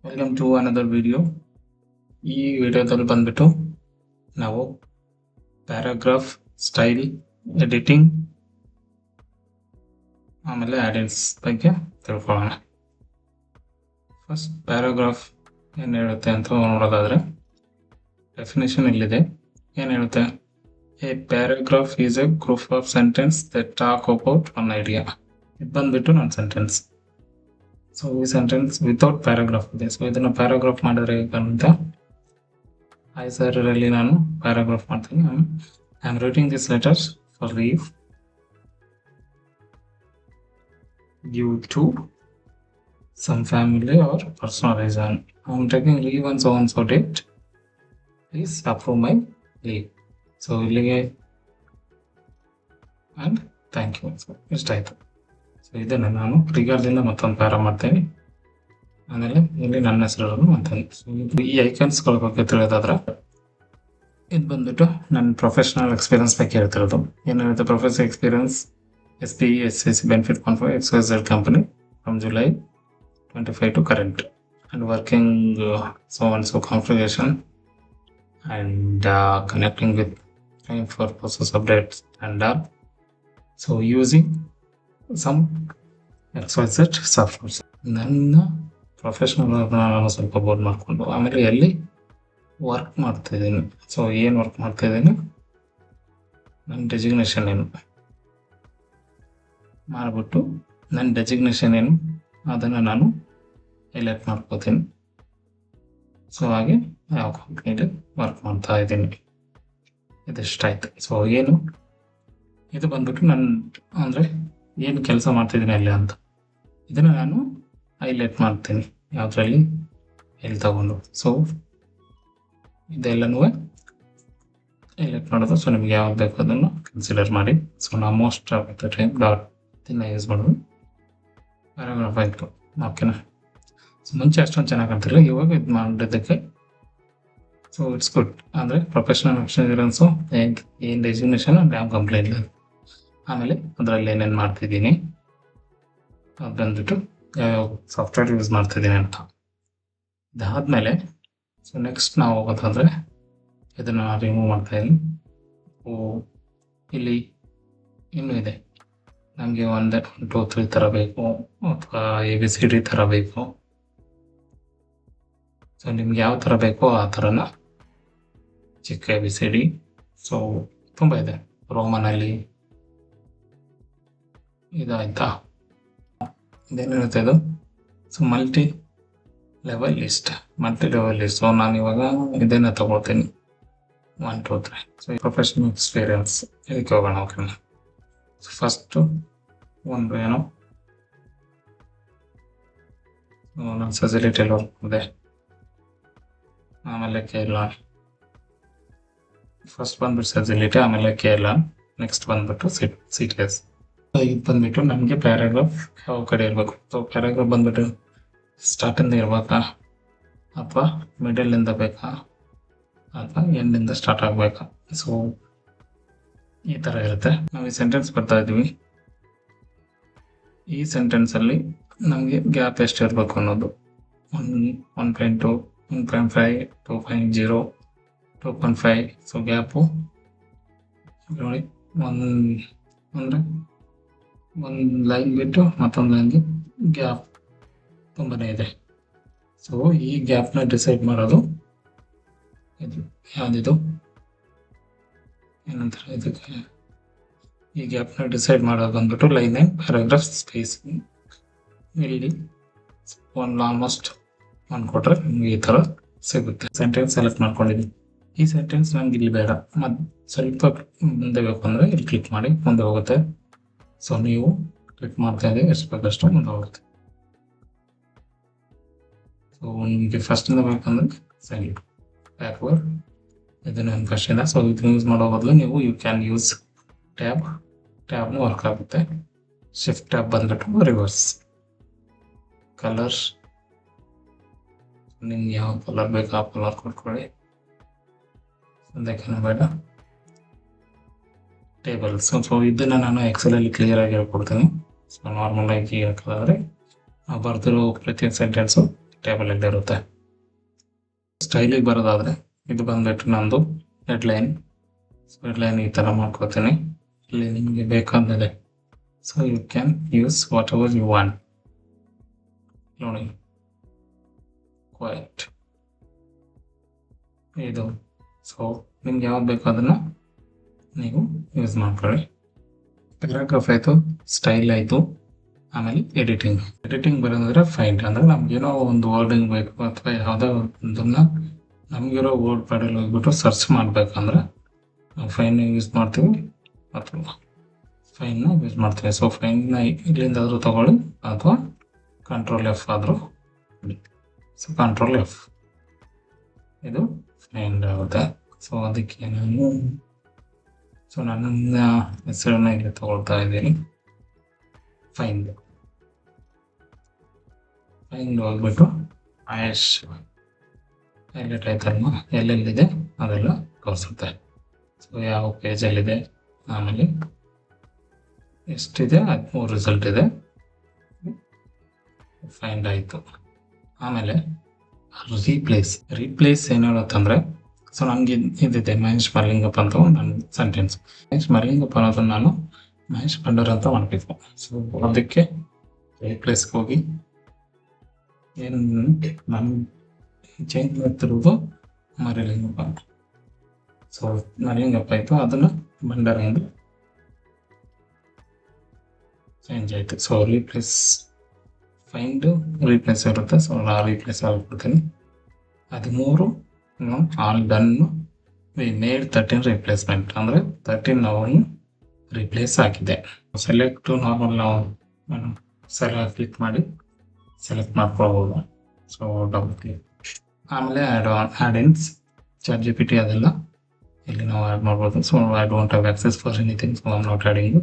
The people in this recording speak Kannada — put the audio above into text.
Welcome to another video. ಈ ವಿಡಿಯೋದಲ್ಲಿ ಬಂದ್ಬಿಟ್ಟು ನಾವು ಪ್ಯಾರಾಗ್ರಾಫ್ ಸ್ಟೈಲ್ ಎಡಿಟಿಂಗ್ ಆಮೇಲೆ ಆಡಿಯನ್ಸ್ ಬಗ್ಗೆ ತಿಳ್ಕೊಳ್ಳೋಣ. ಫಸ್ಟ್ ಪ್ಯಾರಾಗ್ರಾಫ್ ಏನು ಹೇಳುತ್ತೆ ಅಂತ ನೋಡೋದಾದ್ರೆ ಡೆಫಿನೇಷನ್ ಇಲ್ಲಿದೆ. ಏನು ಹೇಳುತ್ತೆ? A paragraph is a group of sentence that talk about one idea. ಇದು ಬಂದ್ಬಿಟ್ಟು ನನ್ನ ಸೆಂಟೆನ್ಸ್. ಸೊ ಈ ಸೆಂಟೆನ್ಸ್ ವಿತೌಟ್ ಪ್ಯಾರಾಗ್ರಾಫ್ ಇದೆ. ಸೊ ಇದನ್ನು ಪ್ಯಾರಾಗ್ರಾಫ್ ಮಾಡಿದ್ರೆ ಹೇಗಂತ ಐಸರಲ್ಲಿ ನಾನು ಪ್ಯಾರಾಗ್ರಾಫ್ ಮಾಡ್ತೀನಿ. I am writing this letters for leave due to some family or personal reason. I am taking leave on so and so date. Please approve my leave. So ಇಲ್ಲಿಗೆ and thank you. So ಇಷ್ಟಾಯಿತು. ಸೊ ಇದನ್ನು ನಾನು ಟ್ರಿಗರ್ದಿಂದ ಮತ್ತೊಂದು ಪ್ಯಾರ ಮಾಡ್ತೀನಿ. ಆಮೇಲೆ ಇಲ್ಲಿ ನನ್ನ ಹೆಸರನ್ನು ಮಾಡ್ತೀನಿ. ಸೊ ಈ ಐಕನ್ಸ್ಗಳ ಬಗ್ಗೆ ತಿಳಿಯೋದಾದ್ರೆ ಇದು ಬಂದ್ಬಿಟ್ಟು ನನ್ನ ಪ್ರೊಫೆಷನಲ್ ಎಕ್ಸ್ಪೀರಿಯನ್ಸ್ ಬಗ್ಗೆ ಹೇಳ್ತಿರೋದು. ಏನಿರುತ್ತೆ? Professional experience SPESCC benefit confirmed XYZ company from July 25 to current and working so and so configuration and connecting with time for process updates and so using some XYZ software. ನನ್ನ ಪ್ರೊಫೆಷನಲ್ ನಾನು ಸ್ವಲ್ಪ ಬೋರ್ಡ್ ಮಾಡಿಕೊಂಡು ಆಮೇಲೆ ಎಲ್ಲಿ ವರ್ಕ್ ಮಾಡ್ತಾಯಿದ್ದೀನಿ. ಸೊ ಏನು ವರ್ಕ್ ಮಾಡ್ತಾಯಿದ್ದೀನಿ, ನನ್ನ ಡೆಸಿಗ್ನೇಷನ್ ಏನು ಮಾಡಿಬಿಟ್ಟು ನನ್ನ ಡೆಸಿಗ್ನೇಷನ್ ಏನು ಅದನ್ನು ನಾನು ಹೈಲೈಟ್ ಮಾಡ್ಕೋತೀನಿ. ಸೊ ಹಾಗೆ ಯಾವ ಕಂಪ್ನಿಲಿ ವರ್ಕ್ ಮಾಡ್ತಾ ಇದ್ದೀನಿ, ಇದಿಷ್ಟಾಯ್ತು. ಸೊ ಏನು ಇದು ಬಂದ್ಬಿಟ್ಟು ನನ್ನ ಅಂದರೆ ಏನು ಕೆಲಸ ಮಾಡ್ತಿದ್ದೀನಿ ಅಲ್ಲಿ ಅಂತ ಇದನ್ನು ನಾನು ಹೈಲೈಟ್ ಮಾಡ್ತೀನಿ ಯಾವುದರಲ್ಲಿ ಎಲ್ಲಿ ತಗೊಂಡು. ಸೊ ಇದೆಲ್ಲನೂ ಹೈಲೈಟ್ ಮಾಡೋದು. ಸೊ ನಿಮ್ಗೆ ಯಾವ್ದು ಬೇಕು ಅದನ್ನು ಕನ್ಸಿಡರ್ ಮಾಡಿ. ಸೊ ನಾವು most of the time dot ಇದನ್ನ ಯೂಸ್ ಮಾಡೋದು. ಪ್ಯಾರಾಗ್ರಾಫ್ ಆಯಿತು, ಓಕೆನಾ? ಸೊ ಮುಂಚೆ ಅಷ್ಟೊಂದು ಚೆನ್ನಾಗಿ ಕಾಣ್ತಿಲ್ಲ, ಇವಾಗ ಇದು ಮಾಡಿದ್ದಕ್ಕೆ ಸೊ ಇಟ್ಸ್ ಗುಡ್. ಅಂದರೆ ಪ್ರೊಫೆಷನಲ್ ಎಕ್ಸ್ಪೀರಿಯನ್ಸು ಏನು ಡೆಸಿಗ್ನೇಷನ್ ಯಾವ ಕಂಪ್ಲೇಂಟ್ ಇಲ್ಲ. ಆಮೇಲೆ ಅದರಲ್ಲಿ ಏನೇನು ಮಾಡ್ತಿದ್ದೀನಿ ಅದು ಬಂದ್ಬಿಟ್ಟು ಯಾವ ಸಾಫ್ಟ್ವೇರ್ ಯೂಸ್ ಮಾಡ್ತಿದ್ದೀನಿ ಅಂತ. ಇದಾದಮೇಲೆ ಸೊ ನೆಕ್ಸ್ಟ್ ನಾವು ಹೋಗೋದಾದರೆ ಇದನ್ನು ರಿಮೂವ್ ಮಾಡ್ತಾಯಿದ್ದೀನಿ. ಇಲ್ಲಿ ಇನ್ನೂ ಇದೆ, ನಮಗೆ 1 2 3 ಥರ ಬೇಕು ಅಥವಾ ABCD ಥರ ಬೇಕು. ಸೊ ನಿಮ್ಗೆ ಯಾವ ಥರ ಬೇಕೋ ಆ ಥರನ ಚಿಕ್ಕ ABCD. ಸೊ ತುಂಬ ಇದೆ, ರೋಮನಲ್ಲಿ ಇದಾಯ್ತಾ. ಇದೇನಿರುತ್ತೆ ಇದು? So multi level list. So ನಾನು ಇವಾಗ ಇದನ್ನು ತಗೊಳ್ತೀನಿ 1 2 3. ಸೊ ಪ್ರೊಫೆಷನಲ್ ಎಕ್ಸ್ಪೀರಿಯನ್ಸ್ ಇದಕ್ಕೆ ಹೋಗೋಣ, ಓಕೆನಾ? ಸೊ ಫಸ್ಟು ಒಂದು ಏನು ನನ್ನ ಫೆಸಿಲಿಟಿಯಲ್ಲಿ ವರ್ಕ್ ಇದೆ, ಆಮೇಲೆ ಕೇರಳ. ಫಸ್ಟ್ ಬಂದ್ಬಿಟ್ಟು ಫೆಸಿಲಿಟಿ, ಆಮೇಲೆ ಕೇರಳ, ನೆಕ್ಸ್ಟ್ ಬಂದ್ಬಿಟ್ಟು CTS. ಇದು ಬಂದ್ಬಿಟ್ಟು ನಮಗೆ ಪ್ಯಾರಾಗ್ರಾಫ್ ಯಾವ ಕಡೆ ಇರಬೇಕು. ಸೊ ಪ್ಯಾರಾಗ್ರಾಫ್ ಬಂದ್ಬಿಟ್ಟು ಸ್ಟಾರ್ಟಿಂದ ಇರಬೇಕಾ ಅಥವಾ ಮಿಡಲಿಂದ ಬೇಕಾ ಅಥವಾ ಎಂಡಿಂದ ಸ್ಟಾರ್ಟ್ ಆಗಬೇಕಾ? ಸೊ ಈ ಥರ ಇರುತ್ತೆ. ನಾವು ಈ ಸೆಂಟೆನ್ಸ್ ಬರ್ತಾ ಇದ್ದೀವಿ. ಈ ಸೆಂಟೆನ್ಸಲ್ಲಿ ನಮಗೆ ಗ್ಯಾಪ್ ಎಷ್ಟು ಇರಬೇಕು ಅನ್ನೋದು 1.2 1.5 2.0 2.5. ಸೊ ಗ್ಯಾಪು ನೋಡಿ, ಅಂದರೆ ಒಂದು ಲೈನ್ ಬಿಟ್ಟು ಮತ್ತೊಂದು ಲೈನ್ಗೆ ಗ್ಯಾಪ್ ತುಂಬಾ ಇದೆ. ಸೊ ಈ ಗ್ಯಾಪ್ನ ಡಿಸೈಡ್ ಮಾಡೋದು ಇದು ಯಾವುದಿದು ಏನಂತಾರೆ ಇದಕ್ಕೆ, ಈ ಗ್ಯಾಪ್ನ ಡಿಸೈಡ್ ಮಾಡೋದು ಬಂದ್ಬಿಟ್ಟು ಲೈನ್ ಆ್ಯಂಡ್ ಪ್ಯಾರಾಗ್ರಾಫ್ ಸ್ಪೇಸ್. ಇಲ್ಲಿ ಆಲ್ಮೋಸ್ಟ್ ಒಂದು ಕೊಟ್ಟರೆ ನಿಮ್ಗೆ ಈ ಥರ ಸಿಗುತ್ತೆ. ಸೆಂಟೆನ್ಸ್ ಸೆಲೆಕ್ಟ್ ಮಾಡ್ಕೊಂಡಿದ್ದೀನಿ. ಈ ಸೆಂಟೆನ್ಸ್ ನನಗೆ ಇಲ್ಲಿ ಬೇಡ, ಮತ್ತು ಸ್ವಲ್ಪ ಮುಂದೆ ಬೇಕು ಅಂದರೆ ಇಲ್ಲಿ ಕ್ಲಿಕ್ ಮಾಡಿ ಮುಂದೆ ಹೋಗುತ್ತೆ. ಸೊ ನೀವು ಕ್ಲಿಕ್ ಮಾಡ್ತಾ ಇದ್ದೀವಿ, ಎಷ್ಟು ಬೇಕಷ್ಟು ಮುಂದೆ ಹೋಗುತ್ತೆ. ಸೊ ನಿಮಗೆ ಫಸ್ಟಿಂದ ಬೇಕಂದ್ರೆ ಸರಿ ಬ್ಯಾಕ್ವರ್ಡ್ ಇದನ್ನು ಫಸ್ಟಿಂದ. ಸೊ ಇದನ್ನು ಯೂಸ್ ಮಾಡೋ ಬದಲು ನೀವು ಯು ಕ್ಯಾನ್ ಯೂಸ್ ಟ್ಯಾಬ್ನು ವರ್ಕ್ ಆಗುತ್ತೆ. ಶಿಫ್ಟ್ ಟ್ಯಾಬ್ ಬಂದ್ಬಿಟ್ಟು ರಿವರ್ಸ್. ಕಲರ್ಸ್ ನಿಮ್ಗೆ ಯಾವ ಕಲರ್ ಬೇಕು ಆ ಕಲರ್ ಕೊಟ್ಕೊಳ್ಳಿ, ಅದಕ್ಕೆ ಬೇಡ. ಟೇಬಲ್ಸ್, ಸೊ ಇದನ್ನು ನಾನು ಎಕ್ಸೆಲಲ್ಲಿ ಕ್ಲಿಯರಾಗಿ ಹೇಳ್ಕೊಡ್ತೀನಿ. ಸೊ ನಾರ್ಮಲಾಗಿ ಹಾಕೋದಾದರೆ ನಾವು ಬರ್ದಿರೋ ಪ್ರತಿಯೊಂದು ಸೆಂಟೆನ್ಸು ಟೇಬಲಲ್ಲಿ ಇರುತ್ತೆ. ಸ್ಟೈಲಿಗೆ ಬರೋದಾದರೆ ಇದು ಬಂದ್ಬಿಟ್ಟು ನಂದು ಹೆಡ್ಲೈನ್. ಸೊ ಹೆಡ್ಲೈನ್ ಈ ಥರ ಮಾಡ್ಕೋತೀನಿ. ಇಲ್ಲಿ ನಿಮಗೆ ಬೇಕಾದಲೆ so you can use whatever you want. ನೋಡಿ ಕ್ವೈಟ್ ಇದು. ಸೊ ನಿಮ್ಗೆ ಯಾವ್ದು ಬೇಕೋ ಅದನ್ನು ನೀವು ಯೂಸ್ ಮಾಡ್ಕೊಳ್ಳಿ. ಪ್ಯಾರಾಗ್ರಾಫ್ ಆಯಿತು, ಸ್ಟೈಲ್ ಆಯಿತು, ಆಮೇಲೆ ಎಡಿಟಿಂಗ್ ಬರೋದಂದ್ರೆ ಫೈಂಡ್. ಅಂದರೆ ನಮಗೇನೋ ಒಂದು ವರ್ಡಿಂಗ್ ಬೇಕು ಅಥವಾ ಯಾವುದೋ ಒಂದನ್ನು ನಮಗಿರೋ ವರ್ಡ್ ಪ್ಯಾಡಲ್ಲಿ ಹೋಗ್ಬಿಟ್ಟು ಸರ್ಚ್ ಮಾಡಬೇಕಂದ್ರೆ ನಾವು ಫೈನ್ ಯೂಸ್ ಮಾಡ್ತೀವಿ ಅಥವಾ ಫೈನ್ನ ಯೂಸ್ ಮಾಡ್ತೀವಿ. ಸೊ ಫೈನ್ನ ಇಲ್ಲಿಂದಾದರೂ ತಗೊಳ್ಳಿ ಅಥವಾ ಕಂಟ್ರೋಲ್ F ಆದರೂ. ಸೊ ಕಂಟ್ರೋಲ್ F ಇದು ಫೈಂಡ್ ಆಗುತ್ತೆ. ಸೊ ಅದಕ್ಕೆ ನಾನು ನನ್ನ ಹೆಸರನ್ನ ಇಲ್ಲಿ ತಗೊಳ್ತಾ ಇದ್ದೀನಿ. ಫೈಂಡ್ ಹೋಗ್ಬಿಟ್ಟು ಆಯಶ್ ಹೈಲೈಟ್ ಆಯ್ತಲ್ವ, ಎಲ್ಲೆಲ್ಲಿದೆ ಅದೆಲ್ಲ ತೋರಿಸುತ್ತೆ. ಸೊ ಯಾವ ಪೇಜಲ್ಲಿದೆ, ಆಮೇಲೆ ಎಷ್ಟಿದೆ, 13 ರಿಸಲ್ಟ್ ಇದೆ. ಫೈಂಡ್ ಆಯಿತು. ಆಮೇಲೆ ರೀಪ್ಲೇಸ್ ಏನು ಹೇಳುತ್ತಂದರೆ, ಸೊ ನನಗೆ ಇದಿದೆ ಮಹೇಶ್ ಮರ್ಲಿಂಗಪ್ಪ ಅಂತ ನನ್ನ ಸೆಂಟೆನ್ಸ್. ಮಹೇಶ್ ಮರ್ಲಿಂಗಪ್ಪ ಅನ್ನೋದನ್ನು ನಾನು ಮಹೇಶ್ ಬಂಡರ್ ಅಂತ ಮಾಡಬೇಕು. ಸೊ ಅದಕ್ಕೆ ರೀಪ್ಲೇಸ್ಗೆ ಹೋಗಿ ಏನು ನಾನು ಚೇಂಜ್ ಮಾಡ್ತಿರೋದು ಮರಿಲಿಂಗಪ್ಪ. ಸೊ ಮರಿಲಿಂಗಪ್ಪ ಆಯಿತು, ಅದನ್ನು ಬಂಡರ್ ಎಂದು ಚೇಂಜ್ ಆಯಿತು. ಸೊ ಫೈಂಡ್ ರೀಪ್ಲೇಸ್ ಇರುತ್ತೆ. ಸೊ ನಾನು ರೀಪ್ಲೇಸ್ ಆಗಿಬಿಡ್ತೀನಿ. 13 all done. We made 13 replacement, ಅಂದರೆ 13 ನಾವು ರಿಪ್ಲೇಸ್ ಆಗಿದೆ. ಸೆಲೆಕ್ಟ್ ನಾರ್ಮಲ್ ನಾವು ಕ್ಲಿಕ್ ಮಾಡಿ ಸೆಲೆಕ್ಟ್ ಮಾಡ್ಕೊಳ್ಬೋದು. So double click. ಆಮೇಲೆ ಆ್ಯಡ್-ಇನ್ಸ್ ChatGPT ಅದೆಲ್ಲ ಇಲ್ಲಿ ನಾವು ಆ್ಯಡ್ ಮಾಡ್ಬೋದು. So I don't have access for anything, so I am not adding.